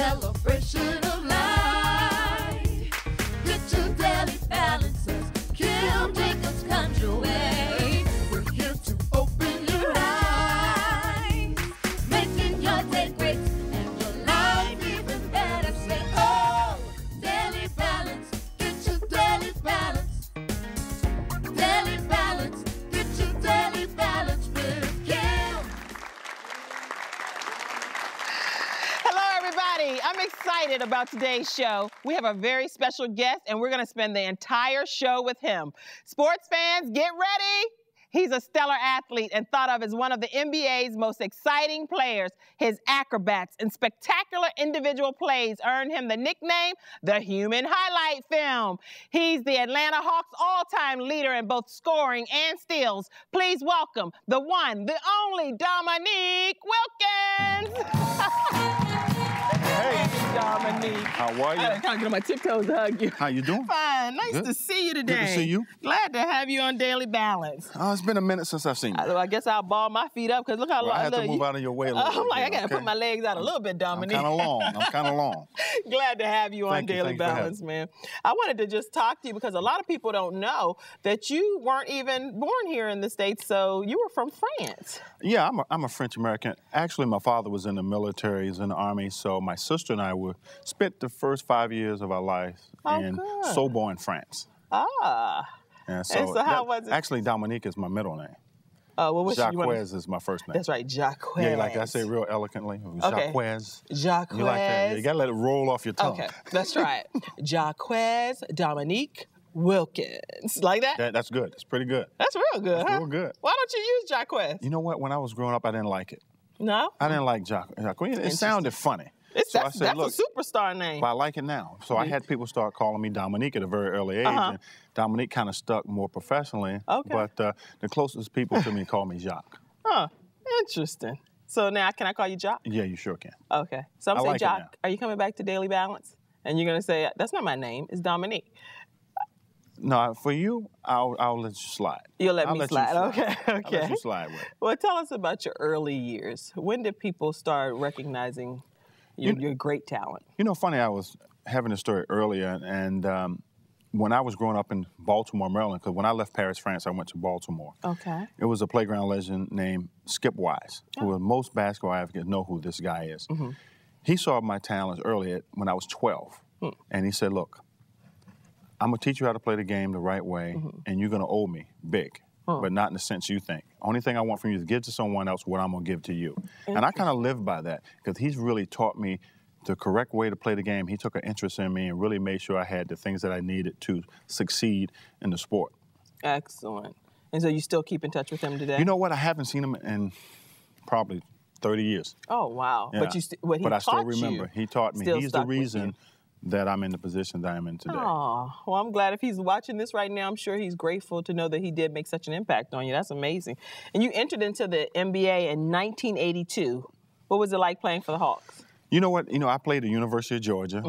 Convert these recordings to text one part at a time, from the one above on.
celebration of life. Get your daily balances, Kim Jacobs conjure way. We're here to open your eyes, making your day great and your life even better. Say, oh, daily balance, get your daily balance. Daily balance, get your daily balance with Kim. I'm excited about today's show. We have a very special guest, and we're going to spend the entire show with him. Sports fans, get ready. He's a stellar athlete and thought of as one of the NBA's most exciting players. His acrobats and spectacular individual plays earned him the nickname, the Human Highlight Film. He's the Atlanta Hawks' all-time leader in both scoring and steals. Please welcome the one, the only Dominique Wilkins. Hey, Dominique. how are you? I can't get on my tiptoes to hug you. How you doing? Fine. Nice Good. to see you today. Good to see you. Glad to have you on Daily Balance. Oh, it's been a minute since I've seen you. I guess I'll ball my feet up because look how long I have to move out of your way a little bit. I'm like, I got to okay? put my legs out a little bit, Dominique. I'm kind of long. Glad to have you on Daily Balance, man. I wanted to just talk to you because a lot of people don't know that you weren't even born here in the States, so you were from France. Yeah, I'm a French American. Actually, my father was in the military, he's in the Army, so my sister and I spent the first 5 years of our life in Sorbonne, France. Ah. And so how was it? Actually, Dominique is my middle name. Well, Jacques is my first name. That's right, Jacques. Yeah, like I say real elegantly. Okay. Jacques. You like that? Yeah, you got to let it roll off your tongue. Okay, that's right. Jacques Dominique Wilkins. Like that? That's good. It's pretty good. That's real good, That's huh? real good. Why don't you use Jacques? You know what? When I was growing up, I didn't like it. No? I didn't like Jacques. It sounded funny. That's a superstar name. But I like it now. So I had people start calling me Dominique at a very early age. And Dominique kind of stuck more professionally. Okay. But the closest people to me call me Jacques. Huh. Interesting. So now, can I call you Jacques? Yeah, you sure can. Okay. So I'm saying, like Jacques, are you coming back to Daily Balance? And you're going to say, that's not my name. It's Dominique. No, for you, I'll let you slide. You'll let me slide. Okay. I'll let you slide with it. Well, tell us about your early years. When did people start recognizing your great talent? You know, funny, I was having a story earlier, and when I was growing up in Baltimore, Maryland, because when I left Paris, France, I went to Baltimore. Okay. It was a playground legend named Skip Wise, who most basketball advocates know who this guy is. Mm-hmm. He saw my talents early when I was 12, and he said, look, I'm going to teach you how to play the game the right way, and you're going to owe me big, but not in the sense you think. Only thing I want from you is give to someone else what I'm going to give to you. And I kind of live by that because he's really taught me the correct way to play the game. He took an interest in me and really made sure I had the things that I needed to succeed in the sport. Excellent. And so you still keep in touch with him today? You know what? I haven't seen him in probably 30 years. Oh, wow. Yeah. But I still remember. He taught me. He's the reason that I'm in the position that I'm in today. Oh, well, I'm glad if he's watching this right now, I'm sure he's grateful to know that he did make such an impact on you. That's amazing. And you entered into the NBA in 1982. What was it like playing for the Hawks? You know what? You know, I played at the University of Georgia,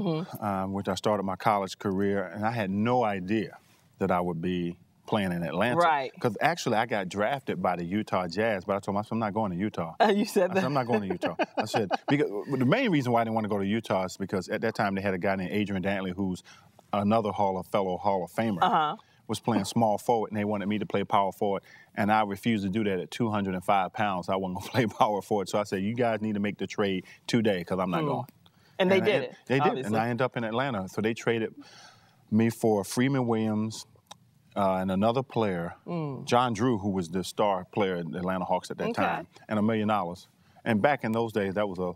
which I started my college career, and I had no idea that I would be playing in Atlanta. Right. Because actually, I got drafted by the Utah Jazz, but I told myself, I'm not going to Utah. You said that? I'm not going to Utah. I said, because the main reason why I didn't want to go to Utah is because at that time they had a guy named Adrian Dantley, who's another fellow Hall of Famer, was playing small forward, and they wanted me to play power forward, and I refused to do that at 205 pounds. I wasn't going to play power forward, so I said, you guys need to make the trade today because I'm not going. And they did it. They did, and I ended up in Atlanta. So they traded me for Freeman Williams, and another player, John Drew, who was the star player in the Atlanta Hawks at that time, and $1 million. And back in those days, that was a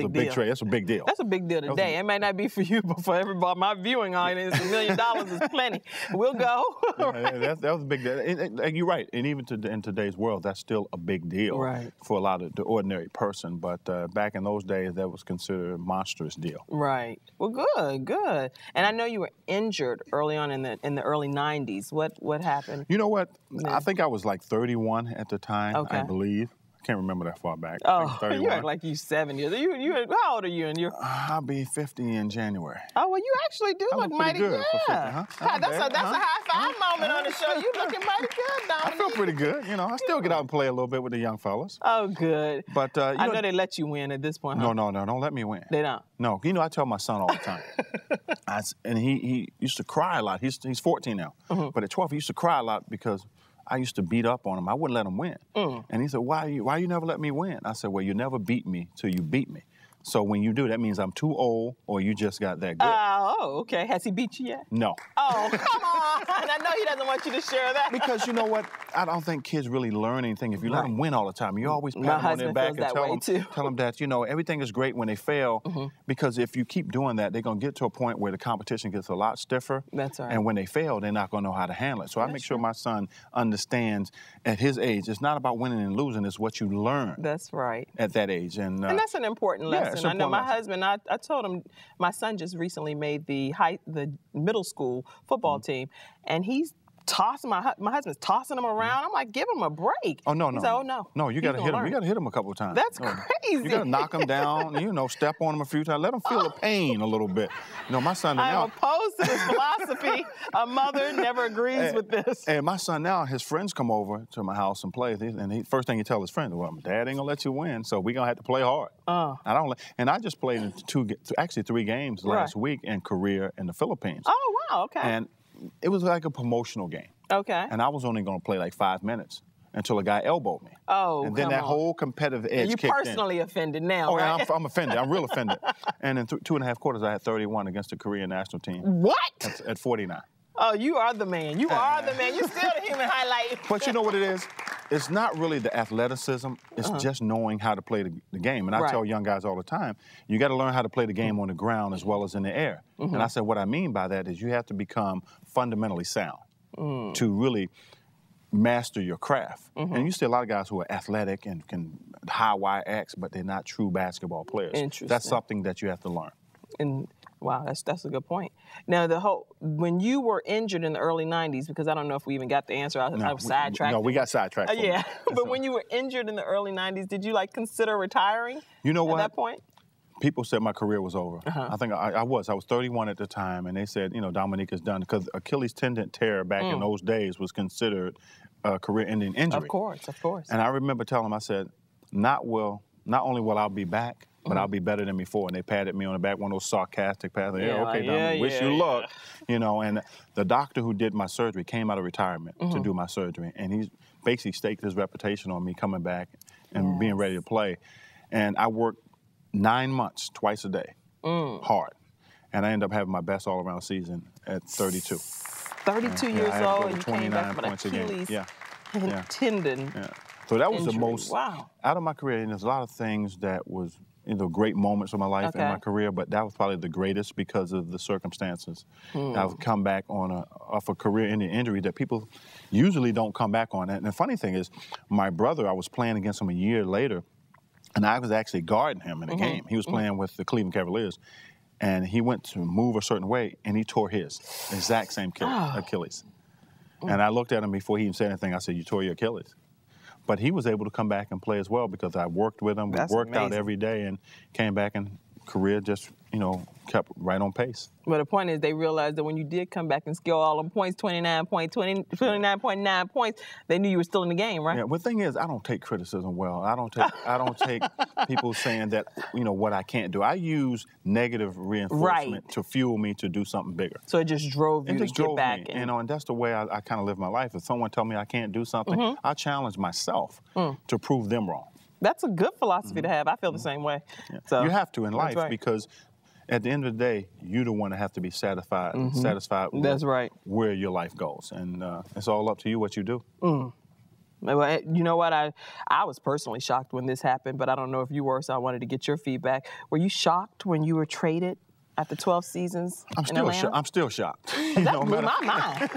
big trade. That's a big deal. That's a big deal today. It might not be for you, but for everybody, my viewing audience, $1 million is plenty. We'll go. That was a big deal. And you're right. And even in today's world, that's still a big deal for a lot of the ordinary person. But back in those days, that was considered a monstrous deal. Right. Well, good. And I know you were injured early on in the early 90s. What happened? You know what? I think I was like 31 at the time, I believe. can't remember that far back. Oh, you 31. act like you 70. How old are you? And you're I'll be 50 in January. Oh, well, you actually do I look look mighty pretty good. good for 50, huh? That's a high five moment on the show. You looking mighty good, Dominique. I feel pretty good. You know, I still get out and play a little bit with the young fellas. Oh, good. But I know they let you win at this point, huh? No, don't let me win. They don't? No, you know, I tell my son all the time. And he used to cry a lot. He's 14 now. But at 12, he used to cry a lot because I used to beat up on him. I wouldn't let him win. And he said, why you never let me win? I said, well, you never beat me till you beat me. So when you do, that means I'm too old or you just got that good. Oh, okay. Has he beat you yet? No. Oh, come on. I know he doesn't want you to share that. Because you know what? I don't think kids really learn anything if you let them win all the time. You always pat them on their back and tell them that, you know, everything is great when they fail. Because if you keep doing that, they're going to get to a point where the competition gets a lot stiffer. That's right. And when they fail, they're not going to know how to handle it. So I make sure my son understands at his age, it's not about winning and losing, it's what you learn. That's right. At that age. And that's an important lesson. It's I know my husband. I told him, my son just recently made the middle school football team, and he's tossing my husband's tossing him around. I'm like, give him a break. Oh, no. He said, oh, no. No, you got to hit him. You got to hit him a couple of times. That's crazy. You got to knock him down, you know, step on him a few times. Let him feel the pain a little bit. You know, my son now. I'm opposed to this philosophy. A mother never agrees with this. And my son now, his friends come over to my house and play. And first thing he tells his friends, well, Dad ain't going to let you win, so we're going to have to play hard. I just played in 3 games last week in Korea and the Philippines. Oh, wow, okay. And it was like a promotional game. Okay. And I was only going to play like 5 minutes until a guy elbowed me. Oh, and then that whole competitive edge kicked in. You're personally offended now, Oh, right? yeah, I'm offended. I'm real offended. And in 2.5 quarters, I had 31 against the Korean national team. What? At 49. Oh, you are the man. You are the man. You're still the human highlight. But you know what it is? It's not really the athleticism. It's just knowing how to play the game. And I tell young guys all the time, you got to learn how to play the game on the ground as well as in the air. And I said, what I mean by that is you have to become fundamentally sound to really master your craft. And you see a lot of guys who are athletic and can high wire acts, but they're not true basketball players. Interesting. That's something that you have to learn. And wow, that's a good point. Now, when you were injured in the early 90s, because I don't know if we even got the answer, I was sidetracked. No, we got sidetracked. Yeah, but when you were injured in the early 90s, did you consider retiring? You know what? At that point? People said my career was over. I think I was 31 at the time, and they said, you know, Dominique is done, because Achilles tendon tear back in those days was considered a career-ending injury. Of course. And I remember telling them, I said, not only will I be back, but I'll be better than before. And they patted me on the back, one of those sarcastic pats. Dominique, wish you luck. You know, and the doctor who did my surgery came out of retirement to do my surgery, and he basically staked his reputation on me coming back and being ready to play. And I worked 9 months, twice a day, hard. And I ended up having my best all-around season at 32. 32 years old, and you came back with points Achilles tendon. Yeah. So that was injury. the most, out of my career, and there's a lot of things that was, you know, great moments of my life and my career, but that was probably the greatest because of the circumstances. I've come back off a career-ending injury that people usually don't come back on. And the funny thing is, my brother, I was playing against him a year later, and I was actually guarding him in a game. He was playing with the Cleveland Cavaliers, and he went to move a certain way, and he tore his exact same Achilles. And I looked at him before he even said anything. I said, you tore your Achilles. But he was able to come back and play as well because I worked with him. We worked out every day and came back, and career just, you know, kept right on pace. But the point is, they realized that when you did come back and score all them points, 29.9 points, they knew you were still in the game, right? Yeah. Well, the thing is, I don't take criticism well. I don't take people saying that, you know, what I can't do. I use negative reinforcement to fuel me to do something bigger. So it just drove you to get back. You know, and that's the way I kind of live my life. If someone tells me I can't do something, I challenge myself to prove them wrong. That's a good philosophy to have. I feel the same way. Yeah. So, you have to in life because at the end of the day, you're the one that have to be satisfied with where your life goes. And it's all up to you what you do. Well, you know what? I was personally shocked when this happened, but I don't know if you were, so I wanted to get your feedback. Were you shocked when you were traded after 12 seasons in Atlanta? I'm still shocked. That blew my mind.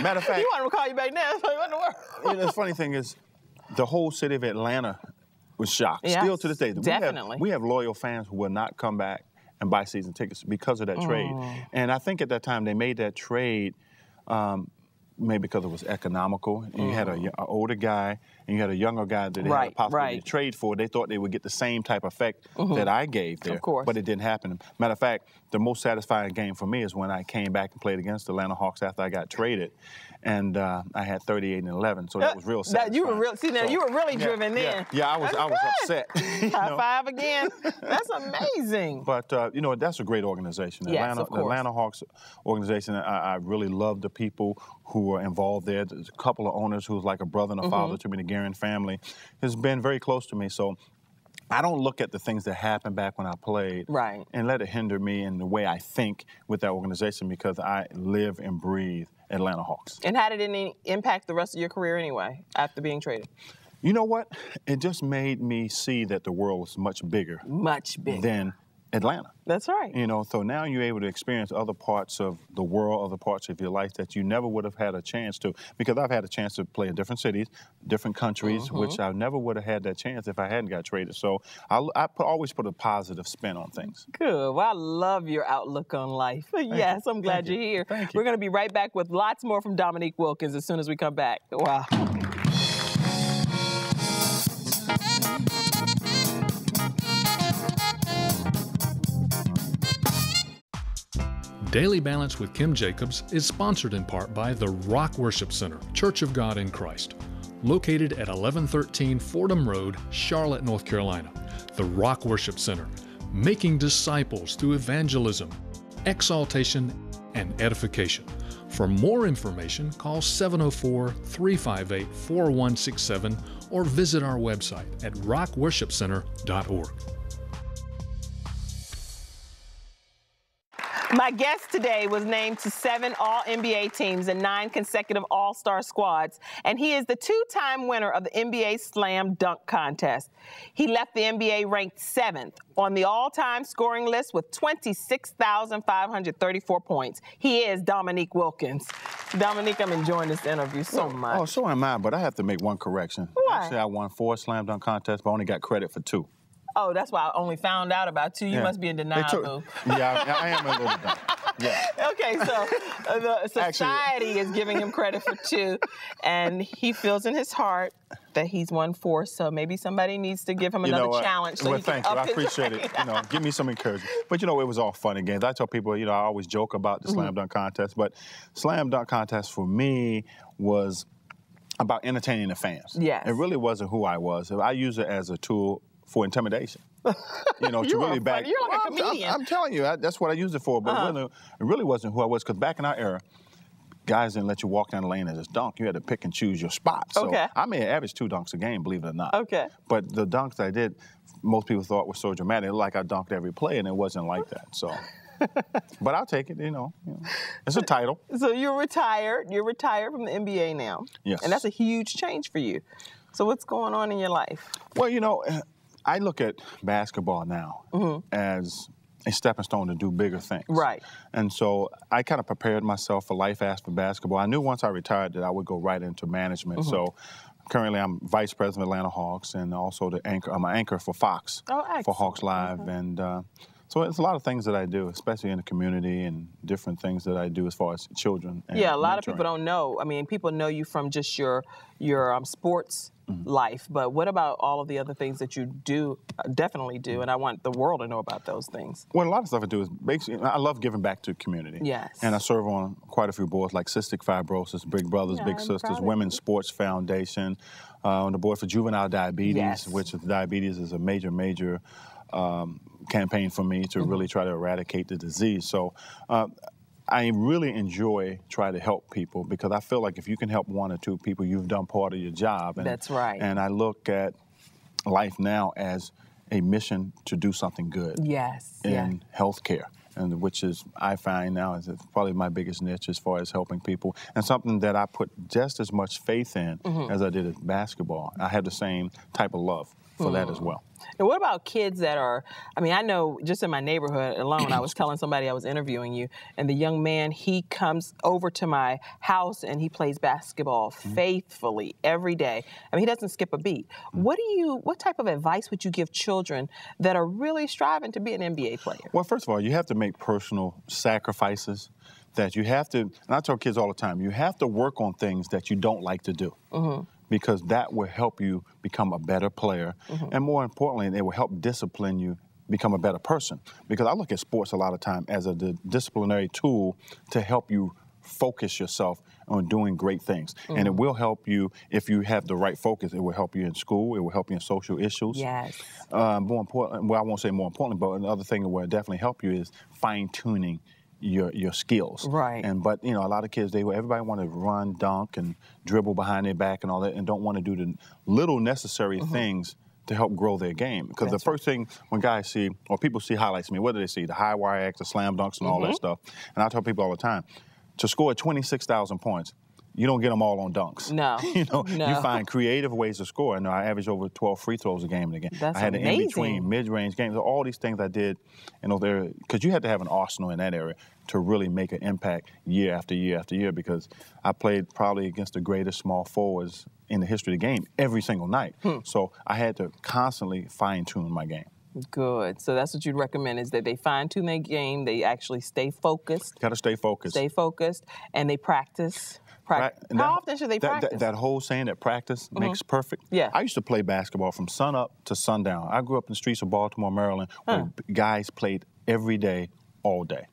Matter of fact, you wanted to call you back now, so you want to work. You know, the funny thing is, the whole city of Atlanta was shocked. Yes, still to this day. Definitely. We have loyal fans who will not come back and buy season tickets because of that trade. And I think at that time they made that trade maybe because it was economical. And you had an older guy and you had a younger guy that they had a possibility to trade for. They thought they would get the same type of effect that I gave there. Of course. But it didn't happen. Matter of fact, the most satisfying game for me is when I came back and played against the Atlanta Hawks after I got traded. And I had 38 and 11, so that was real satisfying. You were really driven then. Yeah, I was upset. High five again. That's amazing. But, that's a great organization. The Atlanta Hawks organization, I really love the people who are involved there. There's a couple of owners who's like a brother and a father to me. The Guerin family has been very close to me. So I don't look at the things that happened back when I played and let it hinder me in the way I think with that organization, because I live and breathe Atlanta Hawks. And how did it impact the rest of your career anyway after being traded? You know what? It just made me see that the world was much bigger than Atlanta. That's right. So now you're able to experience other parts of the world, other parts of your life that you never would have had a chance to, because I've had a chance to play in different cities, different countries, which I never would have had that chance if I hadn't got traded. So I always put a positive spin on things. Good. Well, I love your outlook on life. Yes, I'm glad you're here. Thank you. We're going to be right back with lots more from Dominique Wilkins as soon as we come back. Wow. Daily Balance with Kim Jacobs is sponsored in part by the Rock Worship Center, Church of God in Christ, located at 1113 Fordham Road, Charlotte, North Carolina. The Rock Worship Center, making disciples through evangelism, exaltation, and edification. For more information, call 704-358-4167 or visit our website at rockworshipcenter.org. My guest today was named to 7 All-NBA teams and 9 consecutive All-Star squads, and he is the 2-time winner of the NBA Slam Dunk Contest. He left the NBA ranked 7th on the all-time scoring list with 26,534 points. He is Dominique Wilkins. Dominique, I'm enjoying this interview so much. Oh, so am I, but I have to make one correction. Why? Actually, I won 4 Slam Dunk contests, but I only got credit for 2. Oh, that's why I only found out about 2. You must be in denial. Yeah, I am a little dumb. Yeah. Okay, so the society is giving him credit for 2, and he feels in his heart that he's won 4, so maybe somebody needs to give him another challenge. So thank you. I appreciate it. Give me some encouragement. But, it was all fun and games. I tell people, I always joke about the Slam Dunk Contest, but Slam Dunk Contest for me was about entertaining the fans. Yes. It really wasn't who I was. I used it as a tool for intimidation. To really back. You're like a comedian. I'm telling you, that's what I used it for. But it really wasn't who I was, because back in our era, guys didn't let you walk down the lane and just dunk. You had to pick and choose your spot. So I may average 2 dunks a game, believe it or not. Okay. But the dunks I did, most people thought were so dramatic, like I dunked every play, and it wasn't like that. So, but I'll take it. It's a title. So you're retired. You're retired from the NBA now. Yes. And that's a huge change for you. So what's going on in your life? Well, I look at basketball now as a stepping stone to do bigger things. Right. And so I kind of prepared myself for life after basketball. I knew once I retired that I would go right into management. So currently I'm vice president of Atlanta Hawks and also I'm an anchor for Fox for Hawks Live. And so it's a lot of things that I do, especially in the community, and different things that I do as far as children. And a lot mentoring. of people don't know. I mean, people know you from just your sports life, but what about all of the other things that you do, definitely do, and I want the world to know about those things. Well, a lot of stuff I do is basically, I love giving back to the community. Yes. And I serve on quite a few boards like Cystic Fibrosis, Big Brothers, Big Sisters, Women's Sports Foundation, on the board for Juvenile Diabetes, which diabetes is a major campaign for me to really try to eradicate the disease. So I really enjoy trying to help people, because I feel like if you can help 1 or 2 people, you've done part of your job. And, that's right. And I look at life now as a mission to do something good. Yes. In healthcare, and which is, I find now, is probably my biggest niche as far as helping people, and something that I put just as much faith in as I did at basketball. I have the same type of love for that as well. And what about kids that are, I mean, I know just in my neighborhood alone, I was telling somebody I was interviewing you, and the young man, he comes over to my house and he plays basketball faithfully every day. I mean, he doesn't skip a beat. What type of advice would you give children that are really striving to be an NBA player? Well, first of all, you have to make personal sacrifices that you have to, and I tell kids all the time, you have to work on things that you don't like to do. Because that will help you become a better player. And more importantly, it will help discipline you become a better person. Because I look at sports a lot of time as a disciplinary tool to help you focus yourself on doing great things. And it will help you, if you have the right focus, it will help you in school, it will help you in social issues. Yes. More important, well, I won't say more importantly, but another thing that will definitely help you is fine-tuning your skills. Right. But you know, a lot of kids, everybody want to run, dunk, and dribble behind their back and all that, and don't want to do the little necessary things to help grow their game. Because the first thing when guys see, or people see highlights of me, what do they see? The high wire acts, the slam dunks, and all that stuff. And I tell people all the time, to score 26,000 points, you don't get them all on dunks. No. You find creative ways to score. And I averaged over 12 free throws a game and again. That's I had amazing. an in-between, mid-range games. All these things I did, because you had to have an arsenal in that area to really make an impact year after year after year, because I played probably against the greatest small forwards in the history of the game every single night. So I had to constantly fine-tune my game. Good. So that's what you'd recommend, is that they fine-tune their game, they actually stay focused. Got to stay focused. Stay focused, and they practice. How often should they practice? That whole saying that practice makes perfect. Yeah. I used to play basketball from sun up to sundown. I grew up in the streets of Baltimore, Maryland, where guys played every day, all day.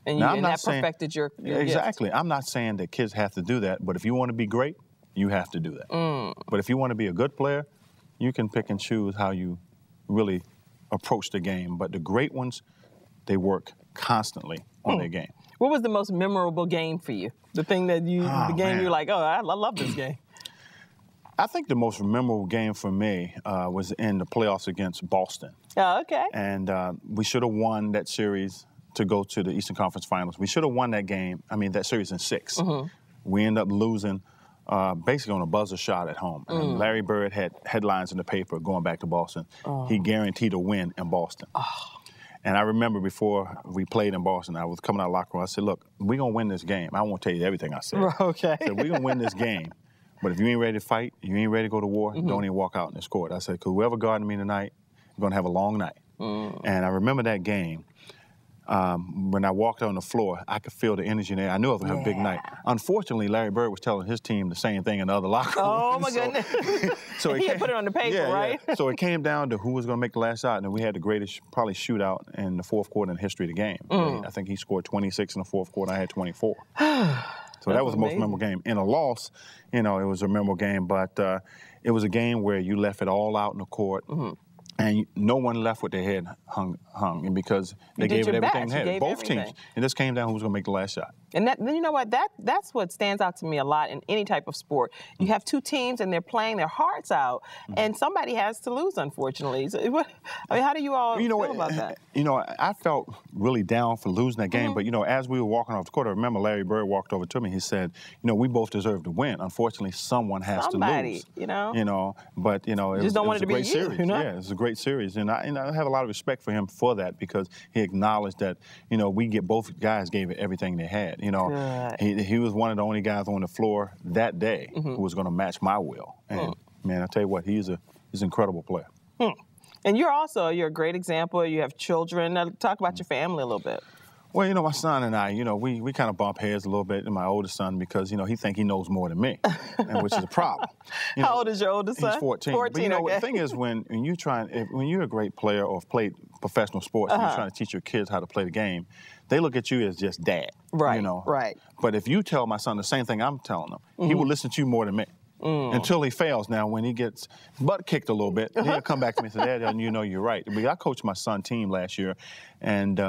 And, that perfected your Exactly. gift. I'm not saying that kids have to do that, but if you want to be great, you have to do that. But if you want to be a good player, you can pick and choose how you really approach the game. But the great ones, they work constantly on their game. What was the most memorable game for you? The thing that you're like, oh, I love this game. I think the most memorable game for me was in the playoffs against Boston. Oh, okay. And we should have won that series to go to the Eastern Conference Finals. We should have won that series in 6. We ended up losing basically on a buzzer shot at home. And Larry Bird had headlines in the paper going back to Boston. He guaranteed a win in Boston. And I remember before we played in Boston, I was coming out of the locker room. I said, look, we're going to win this game. I won't tell you everything I said. Okay. I said, we're going to win this game. But if you ain't ready to fight, you ain't ready to go to war, don't even walk out in this court. I said, because whoever guarding me tonight, we're going to have a long night. And I remember that game. When I walked on the floor, I could feel the energy in there. I knew I was going to have a big night. Unfortunately, Larry Bird was telling his team the same thing in the other locker room. Oh, my goodness. So he had put it on the paper, right? Yeah. So it came down to who was going to make the last shot, and we had the greatest probably shootout in the fourth quarter in the history of the game. I think he scored 26 in the fourth quarter. I had 24. So that was the most memorable game. In a loss, it was a memorable game, but it was a game where you left it all out in the court. And no one left with their head hung, and because they gave it everything they had. Both teams. It just came down who was going to make the last shot. And you know what? That's what stands out to me a lot in any type of sport. You have two teams and they're playing their hearts out, and somebody has to lose, unfortunately. So, how do you all feel about that? I felt really down for losing that game, but as we were walking off the court, I remember Larry Bird walked over to me. He said, we both deserve to win. Unfortunately, someone has to lose. But it was a great series. Yeah, it was a great series, and I have a lot of respect for him for that, because he acknowledged that both guys gave it everything they had. He was one of the only guys on the floor that day who was going to match my will. And man, I tell you what, he's an incredible player. And you're a great example. You have children. Now, talk about your family a little bit. Well, my son and I, we kind of bump heads a little bit, and my oldest son, because, he thinks he knows more than me, and which is a problem. How old is your oldest son? He's 14. 14, but the thing is, when you're a great player or have played professional sports, and you're trying to teach your kids how to play the game, they look at you as just dad. Right, right. But if you tell my son the same thing I'm telling him, he will listen to you more than me. Until he fails. Now, when he gets butt kicked a little bit, he'll come back to me and say, Dad, you're right. But I coached my son's team last year, and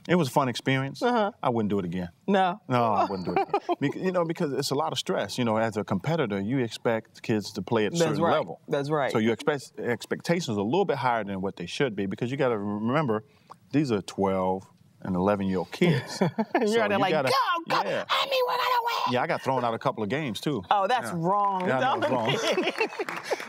it was a fun experience. I wouldn't do it again. No, I wouldn't do it again. Because it's a lot of stress. As a competitor, you expect kids to play at a certain level. That's right. So your expectations are a little bit higher than what they should be, because you got to remember, these are 12 and 11-year-old kids. You're so like, go! Yeah. I mean, we're gonna win. Yeah, I got thrown out a couple of games, too. Oh, that's wrong. Yeah, I know it's wrong.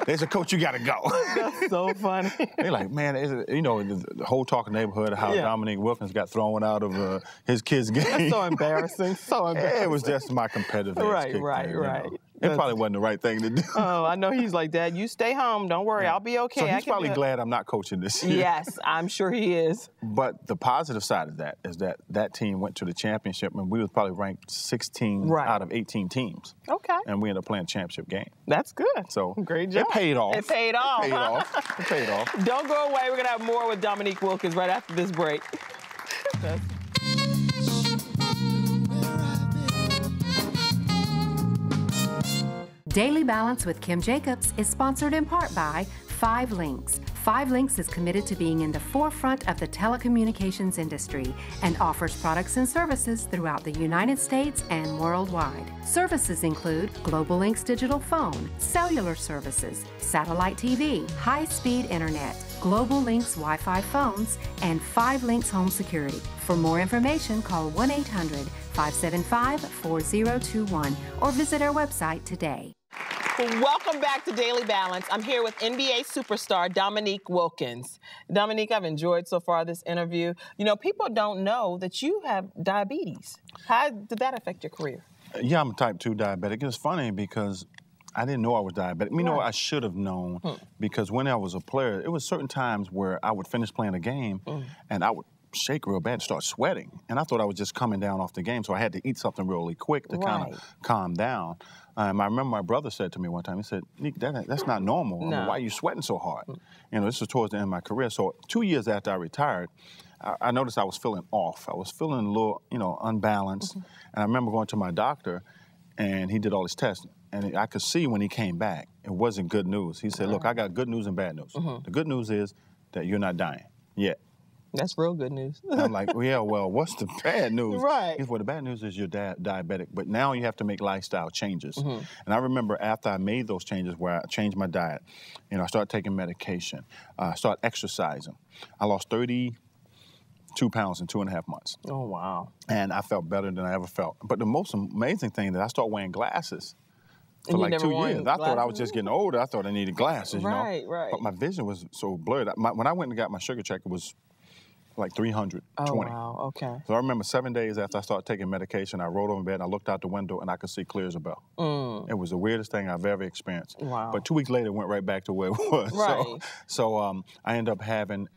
They said, Coach, you got to go. That's so funny. They're like, man, the whole talking neighborhood of how Dominique Wilkins got thrown out of his kids' game. That's so embarrassing. So embarrassing. It was just my competitive Right. It probably wasn't the right thing to do. Oh, I know he's like, Dad, you stay home. Don't worry, I'll be okay. So I he's can probably do it." glad I'm not coaching this year. Yes, I'm sure he is. But the positive side of that is that that team went to the championship, and we was probably ranked 16 Right. out of 18 teams. Okay. And we ended up playing a championship game. That's good. So great job. It paid off. It paid off. It paid off. It paid off. Don't go away. We're going to have more with Dominique Wilkins right after this break. Daily Balance with Kim Jacobs is sponsored in part by 5 Links. 5 Links is committed to being in the forefront of the telecommunications industry and offers products and services throughout the United States and worldwide. Services include Global Links digital phone, cellular services, satellite TV, high-speed internet, Global Links Wi-Fi phones, and 5 Links home security. For more information, call 1-800-575-4021 or visit our website today. Welcome back to Daily Balance. I'm here with NBA superstar Dominique Wilkins. Dominique, I've enjoyed so far this interview. You know, people don't know that you have diabetes. How did that affect your career? Yeah, I'm a type 2 diabetic. It's funny because I didn't know I was diabetic. You know, I should have known because when I was a player, it was certain times where I would finish playing a game and I would shake real bad and start sweating. And I thought I was just coming down off the game, so I had to eat something really quick to kind of calm down. I remember my brother said to me one time, he said, "Nick, that's not normal. I mean, why are you sweating so hard?" You know, this was towards the end of my career. So 2 years after I retired, I noticed I was feeling off. I was feeling a little, you know, unbalanced. And I remember going to my doctor, and he did all his tests. And I could see when he came back, it wasn't good news. He said, "Look, I got good news and bad news. The good news is that you're not dying yet." That's real good news. And I'm like, well, what's the bad news? Right. He said, well, the bad news is you're diabetic, but now you have to make lifestyle changes. And I remember after I made those changes where I changed my diet, you know, I started taking medication, I started exercising. I lost 32 pounds in 2.5 months. Oh, wow. And I felt better than I ever felt. But the most amazing thing that I started wearing glasses for like 2 years. I thought I was just getting older. I thought I needed glasses, you know. Right. But my vision was so blurred. When I went and got my sugar check, it was like 320. Oh, wow, okay. So I remember 7 days after I started taking medication, I rolled over in bed and I looked out the window and I could see clear as a bell. It was the weirdest thing I've ever experienced. Wow. But 2 weeks later, it went right back to where it was. Right. So I ended up having